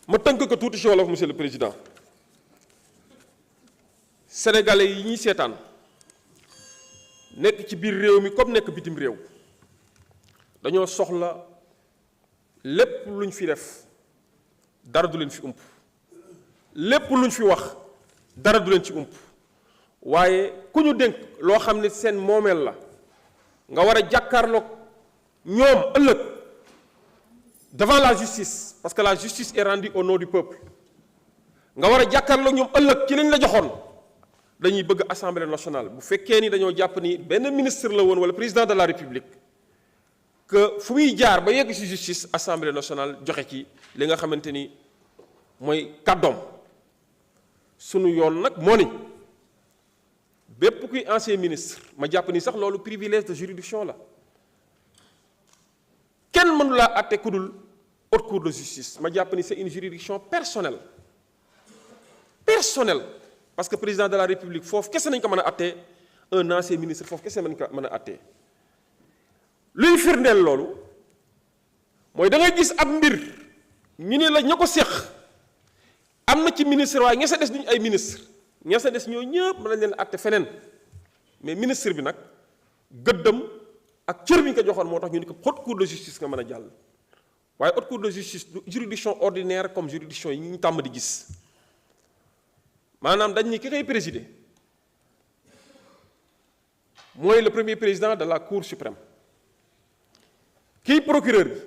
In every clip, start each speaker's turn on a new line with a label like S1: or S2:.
S1: ma tënk ko tuuti ci wolof monsieur le président sénégalais yi ñuy seetaan nekk ci biir réew mi comme nekk bitim réew dañoo soxla lépp luñ fi def dara du leen fi ump lépp luñ fi wax dara du leen ci ump waaye ku ñu dénk loo xam ne seen moomeel la nga war a jàkkaarloog ñoom ëllëg devant la justice parce que la justice est rendue au nom du peuple nga war a jàkkaarloog ñoom ëllëg ci lañ la joxoon dañuy bëgg assemblée nationale bu fekkee ni dañoo jàpp ni benn ministre la woon wala président de la république que fu muy jaar ba yegg ci justice assemblée nationale joxe ci li nga xamante ni mooy kàddoom sunu yoon nag moo ni bépp kuy ancien ministre ma jàpp ni sax loolu privilège de juridiction la kenn mënu laa àtte ku dul haute cour de justice ma jàpp ni c'est une juridiction personnelle parce que président de la république foofu kese nañ ko mën a àttee un ancien ministre foofu kese nañ ko mën a àttee luy firndeel loolu mooy da ngay gis ab mbir ñu ne la ña ko séq am na ci ministre waaye ña sa des duñu ay ministre ña sa des ñoo ñëpp mën nañ leen àtte feneen mais ministre bi nag gëddam ak cër bi ñu ko joxoon moo tax ñu ni ko haute cour de justice nga mën a jàll waaye haute cour de justice du juridiction ordinaire comme juridiction yi ñu tàmm di gis maanaam dañ ni ki koy présider mooy le premier président de la cour suprême kii procureur bi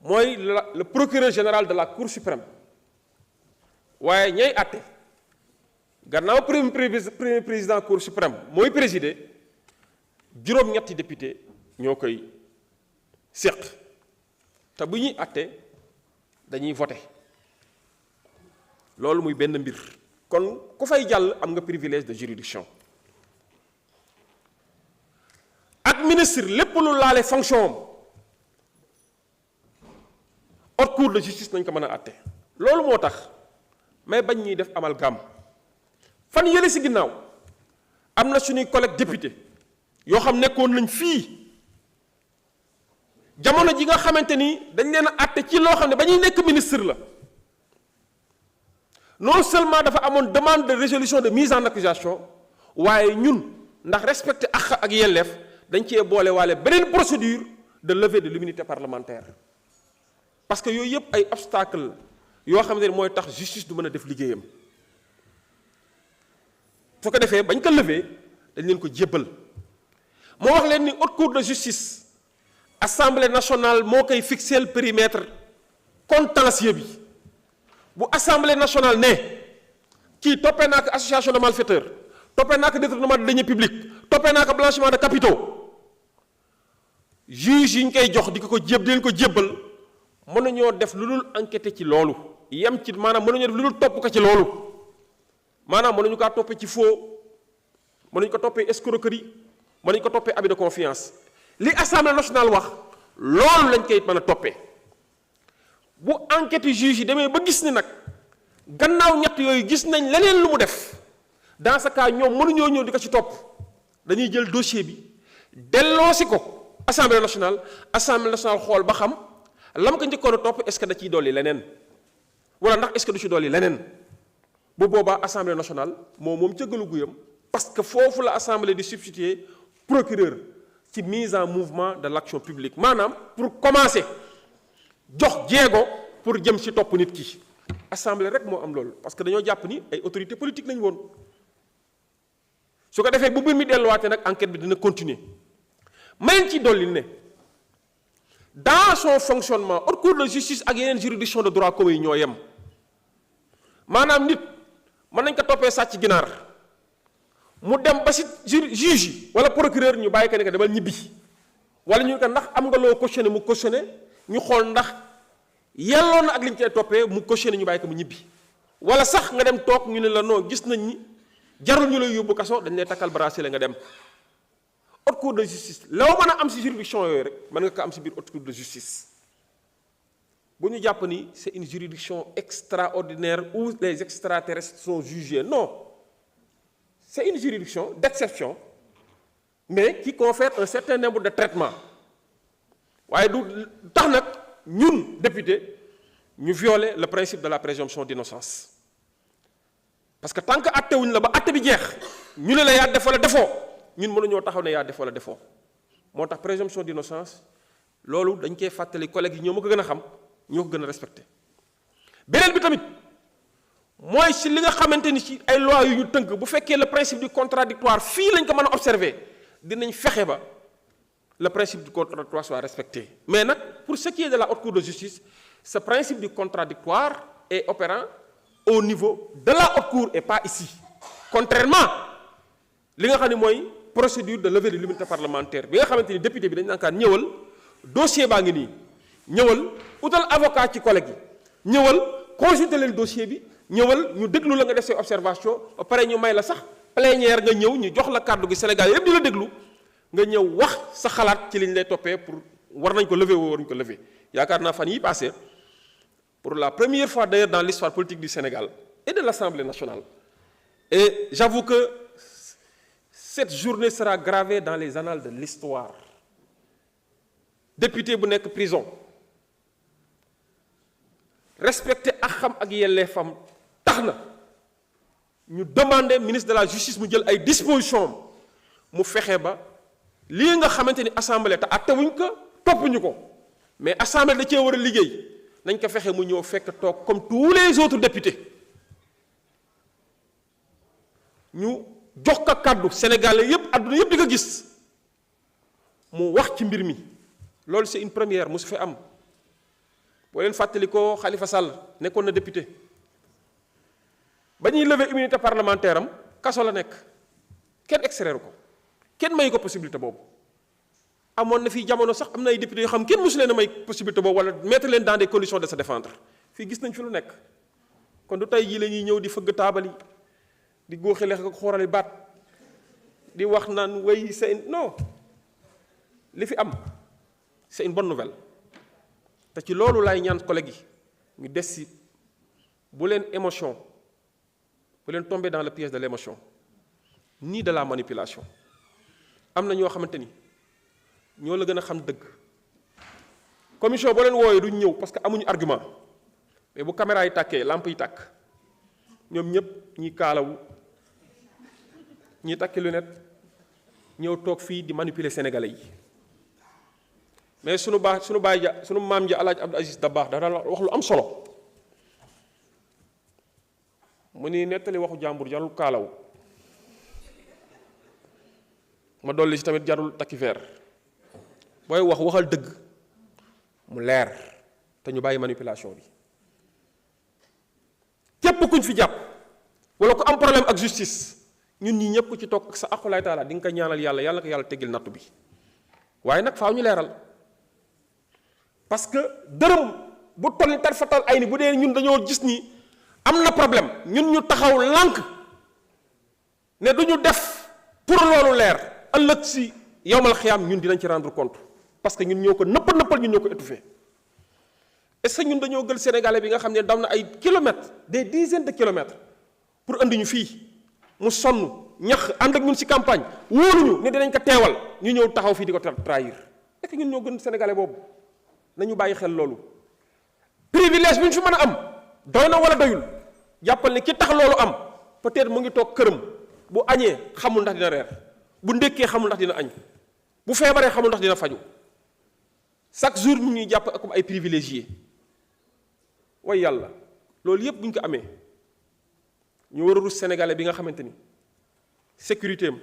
S1: mooy le procureur général de la cour suprême waaye ñay àtte gannaaw premier président cour suprême mooy présider juróom-ñetti député ñoo koy séq te bu ñuy àtte dañuy voté loolu muy benn mbir kon ku fay jàll am nga privilège de juridiction ak ministre lépp lu laale fonction am haute cour de justice nañ ko mën a àtte loolu moo tax mais bañ ñuy def amalgame fan yële si ginnaaw am na suñuy collègue député yoo xam nekkoon nañ fii jamono ji nga xamante ni dañ leen a àtte ci loo xam ne ba ñuy nekk ministre la non seulement dafa amoon demande de résolution de mise en accusation waaye ñun ndax respecté àq ak yelleef dañ cee boole waale beneen procédure de levée de l'immunité parlementaire parce que yooyu yëpp ay obstacle yoo xamante ni mooy tax justice du mën a def liggéeyam su ko defee bañ ko lever dañ leen ko jébbal moo wax leen ni haute cour de justice assemblée nationale moo koy fixer le périmètre contentieux bi bu assemblée nationale ne kii toppee naa ko association de malfaiteurs toppee naa ko détournement de deniers publics toppee naa ko blanchiment de capitaux juge yi ñu koy jox di ko jéb di leen ko jébbal mënuñoo def lu dul enquêter ci loolu yem ci maanaam mënuñoo def lu dul topp ko ci loolu maanaam mënuñu kaa toppee ci faux mënuñu ko toppee escroquerie mënuñu ko toppee abus de confiance li assemblée nationale wax loolu lañ koy mën a toppee bu enquête juge yi demee ba gis ni nag gannaaw ñett yooyu gis nañ leneen lu mu def dans ce cas ñoom mënuñoo ñëw di ko ci topp dañuy jël dossier bi delloosi ko assemblée nationale xool ba xam lam ko njëkkoon a topp est-ce que da ciy dolli leneen wala ndax est-ce que du ci dolli leneen bu boobaa assemblée nationale moom cëggalu guyam parce que foofu la assemblée di substituer procureur ci mise en mouvement de l'action publique maanaam pour commencer jox jéego pour jëm ci topp nit ki assemblée rek moo am loolu parce que dañoo jàpp ni ay autorités politiques lañu woon su ko defee bu mbir mi delluwaatee nag enquête bi dina continuer mayen ci dolli ne dans son fonctionnement haute cour de justice ak yeneen juridiction de droit commun yi ñoo yem maanaam nit mën nañ ko toppee sàcc ginaar mu dem ba ci juge yi wala procureur ñu bàyyi ko ne ko demal ñibbi wala ñu ko ndax am nga loo cautionné mu cautionné ñu xool ndax yelloon na ak li ñu koy toppee mu cautionné ñu bàyyi ko mu ñibbi wala sax nga dem toog ñu ne la non gis nañ ni jarul ñu lay yóbbu kaso dañ lay takkal bracelet nga dem haute cour de justice loo mën a am ci juridiction yooyu rek mën nga ko am ci biir haute cour de justice bu ñu jàpp ni c'est une juridiction extraordinaire où les extraterrestres sont jugés non c'est une juridiction d'exception mais qui confère un certain nombre de traitements waaye du tax nag ñun député ñu violer le principe de la présomption d'innocence parce que tant que atte wuñ la ba atte bi jeex ñu ne la yaa def wala defoo ñun mënuñoo taxaw ne yaa def wala defoo moo tax présomption d'innocence loolu dañ koy fàttali collègues yi ñoo ma ko gën a xam ñoo ko gën a respecté beneen bi tamit mooy si li nga xamante ni ci ay lois yu ñu tënk bu fekkee le principe du contradictoire fii lañ ko mën a observer dinañ fexe ba le principe du contradictoire soit respecté mais nag pour ce qui est de la haute cour de justice ce principe du contradictoire est opérant au niveau de la haute cour et pas ici contrairement li nga xam ne mooy procédure de levée de l'immunité parlementaire bi nga xamante ni député bi dañ naan kaan ñëwal dossier baa ngi nii ñëwal utal avocat ci collègue yi ñëwal consulter leen dossier bi ñëwal ñu déglu la nga def say observation ba pare ñu may la sax plénière nga ñëw ñu jox la kàddu gi Sénégal yëpp di la déglu nga ñëw wax sa xalaat ci liñ lay toppee pour war nañ ko lever woo waruñu ko lever yaakaar naa fan yi passé pour la première fois d'ailleurs dans l'histoire politique du Sénégal et de l'Assemblée nationale et j'avoue que cette journée sera gravée dans les annales de l'histoire député bu nekk prison respecter ak xam ak yelleefam tax na ñu demander ministre de la justice mu jël ay dispositions mu fexe ba lii nga xamante ni assemblée te attewuñ ko toppuñu ko mais assemblée da cee war a liggéey nañ ko fexe mu ñëw fekk toog comme tous les autres députés ñu jox ko kàddu sénégalais yépp àdduna yépp di ko gis mu wax ci mbir mi loolu c'est une première mu su fi am boo leen fàttali ko Khalifa Sall nekkoon na député ba ñuy lever immunité parlementaire am kaso la nekk kenn extraire ko kenn mayu ko possibilité boobu amoon na fii jamono sax am na ay députés yoo xam kenn mosu leen a may possibilité boobu wala mettre leen dans des conditions de se défendre fii gis nañ fi lu nekk kon du tey jii la ñuy ñëw di fëgg taabali di góoxi leex ak xoorali baat di wax naan way c'est non li fi am c'est une bonne nouvelle te ci loolu laay ñaan collègues yi ñu des si bu leen émotion bu leen tomber dans le piège de l'émotion ni de la manipulation am na ñoo xamante ni ñoo la gën a xam dëgg commission boo leen wooyee duñ ñëw parce que amuñu argument mais bu caméra yi tàkkee lampe yi tàkk ñoom ñëpp ñi kaalawu ñi takki lunette ñëw toog fii di manipuler sénégalais yi mais sunu maam ja Alaaji Abdou Aziz Dabakh dafa daan wax lu am solo mu ni nettali waxu jàmbur jarul kaalaw ma dolli si tamit jarul takki verre booy waxal dëgg mu leer te ñu bàyyi manipulation bi képp kuñ fi jàpp wala ku am problème ak justice ñun ñi ñëpp ku ci toog ak sa aqulaay taala di nga ko ñaanal yàlla yàlla na ko yàlla teggil nattu bi waaye nag faaw ñu leeral parce que dërëm bu toll ni tar fatal ay ni bu dee ñun dañoo gis ni am na problème ñun ñu taxaw lànk ne du ñu def pour loolu leer ëllëg si yowmal xiyaam ñun dinañ ci rendre compte parce que ñun ñoo ko nëppal ñun ñoo ko étouffé est-ce que ñun dañoo gël sénégalais bi nga xam ne daw na ay kilomètres des dizaines de kilomètres pour andi ñu fii mu sonn ñax ànd ak ñun ci campagne wóoruñu ne dinañ ko teewal ñu ñëw taxaw fii di ko trahir est-ce que ñun ñoo gën sénégalais boobu nañu bàyyi xel loolu privilège bi ñu fi mën a am doy na wala doyul jàppal ne ki tax loolu am peut-être mu ngi toog këram bu añee xamul ndax dina reer bu ndékkee xamul ndax dina añ bu feebaree xamul ndax dina faju chaque jour ñu ñuy jàpp ak ay privilégiés way yàlla loolu yépp bu ñu ko amee ñu war a rus sénégalais bi nga xamante ni sécurité am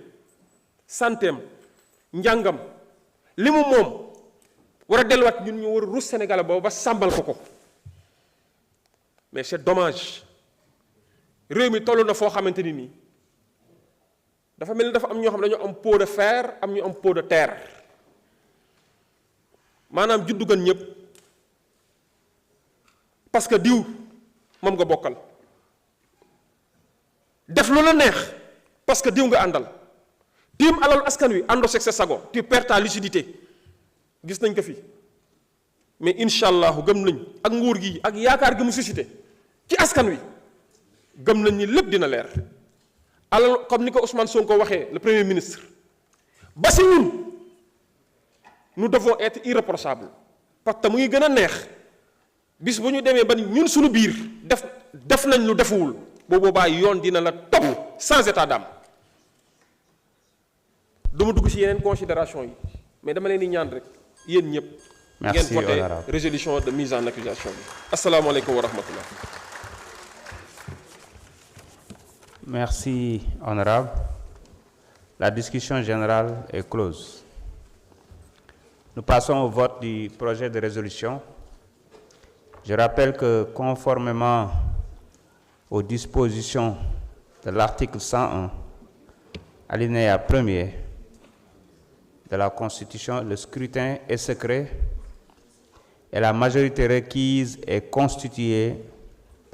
S1: santé am njàngam li mu moom war a delluwaat ñun ñu war a rus sénégalais boobu ba sàmbal ko mais c'est dommage réew mi toll na foo xamante ni nii dafa mel ni dafa am ñoo xam ne dañoo am pot de fer am ñu am pot de terre maanaam juddu gën ñëpp parce que diw moom nga bokkal def lu la neex parce que diw nga àndal tiim alalu askan wi àndoo seeg sa sago tu perds ta lucidité gis nañ ko fi mais incha allahu gëm nañ ak nguur gi ak yaakaar gi mu suscité ci askan wi gëm nañ ni lépp dina leer alal comme ni ko Ousmane Sonko waxee le premier ministre ba si ñun nous devons être irréprochables parce que mu ngi gën a neex bis bu ñu demee ba ñun suñu biir def nañ lu defuwul boo boobaa yoon dina la topp sans état d'âme. duma dugg ci yeneen considération yi mais dama leen di ñaan rek yéen ñëpp.
S2: merci
S1: ngeen voté
S2: honorable
S1: résolution de mise en accusation bi. asalaamaaleykum wa rahmatullah.
S2: Merci, honorable. La discussion générale est close. Nous passons au vote du projet de résolution. Je rappelle que, conformément aux dispositions de l'article 101, alinéa 1er de la Constitution, le scrutin est secret et la majorité requise est constituée